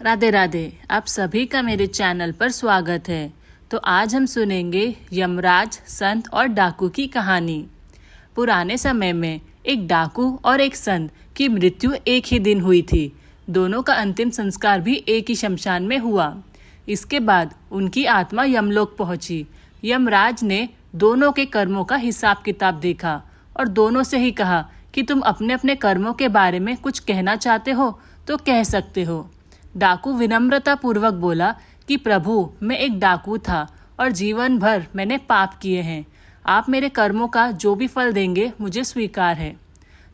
राधे राधे। आप सभी का मेरे चैनल पर स्वागत है। तो आज हम सुनेंगे यमराज, संत और डाकू की कहानी। पुराने समय में एक डाकू और एक संत की मृत्यु एक ही दिन हुई थी। दोनों का अंतिम संस्कार भी एक ही शमशान में हुआ। इसके बाद उनकी आत्मा यमलोक पहुंची। यमराज ने दोनों के कर्मों का हिसाब किताब देखा और दोनों से ही कहा कि तुम अपने अपने कर्मों के बारे में कुछ कहना चाहते हो तो कह सकते हो। डाकू विनम्रता पूर्वक बोला कि प्रभु, मैं एक डाकू था और जीवन भर मैंने पाप किए हैं। आप मेरे कर्मों का जो भी फल देंगे मुझे स्वीकार है।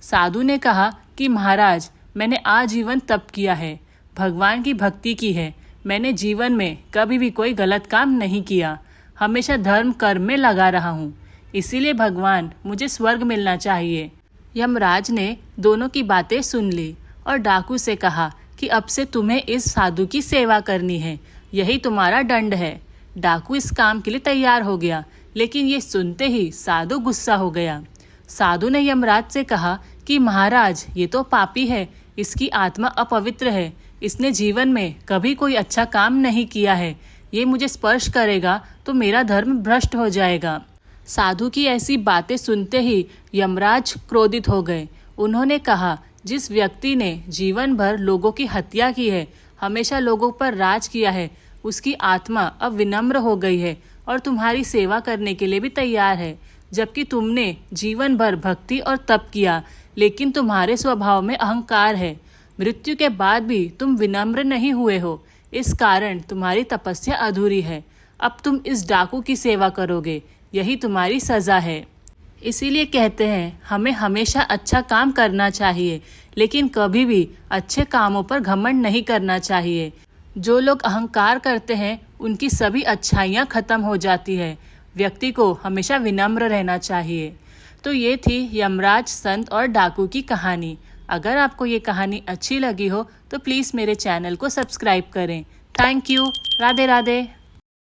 साधु ने कहा कि महाराज, मैंने आजीवन तप किया है, भगवान की भक्ति की है। मैंने जीवन में कभी भी कोई गलत काम नहीं किया, हमेशा धर्म कर्म में लगा रहा हूँ। इसीलिए भगवान, मुझे स्वर्ग मिलना चाहिए। यमराज ने दोनों की बातें सुन ली और डाकू से कहा कि अब से तुम्हें इस साधु की सेवा करनी है, यही तुम्हारा दंड है। डाकू इस काम के लिए तैयार हो गया, लेकिन ये सुनते ही साधु गुस्सा हो गया। साधु ने यमराज से कहा कि महाराज, ये तो पापी है, इसकी आत्मा अपवित्र है, इसने जीवन में कभी कोई अच्छा काम नहीं किया है। ये मुझे स्पर्श करेगा तो मेरा धर्म भ्रष्ट हो जाएगा। साधु की ऐसी बातें सुनते ही यमराज क्रोधित हो गए। उन्होंने कहा, जिस व्यक्ति ने जीवन भर लोगों की हत्या की है, हमेशा लोगों पर राज किया है, उसकी आत्मा अब विनम्र हो गई है और तुम्हारी सेवा करने के लिए भी तैयार है। जबकि तुमने जीवन भर भक्ति और तप किया, लेकिन तुम्हारे स्वभाव में अहंकार है। मृत्यु के बाद भी तुम विनम्र नहीं हुए हो, इस कारण तुम्हारी तपस्या अधूरी है। अब तुम इस डाकू की सेवा करोगे, यही तुम्हारी सजा है। इसीलिए कहते हैं, हमें हमेशा अच्छा काम करना चाहिए, लेकिन कभी भी अच्छे कामों पर घमंड नहीं करना चाहिए। जो लोग अहंकार करते हैं, उनकी सभी अच्छाइयाँ खत्म हो जाती है। व्यक्ति को हमेशा विनम्र रहना चाहिए। तो ये थी यमराज, संत और डाकू की कहानी। अगर आपको ये कहानी अच्छी लगी हो तो प्लीज़ मेरे चैनल को सब्सक्राइब करें। Thank you. राधे राधे।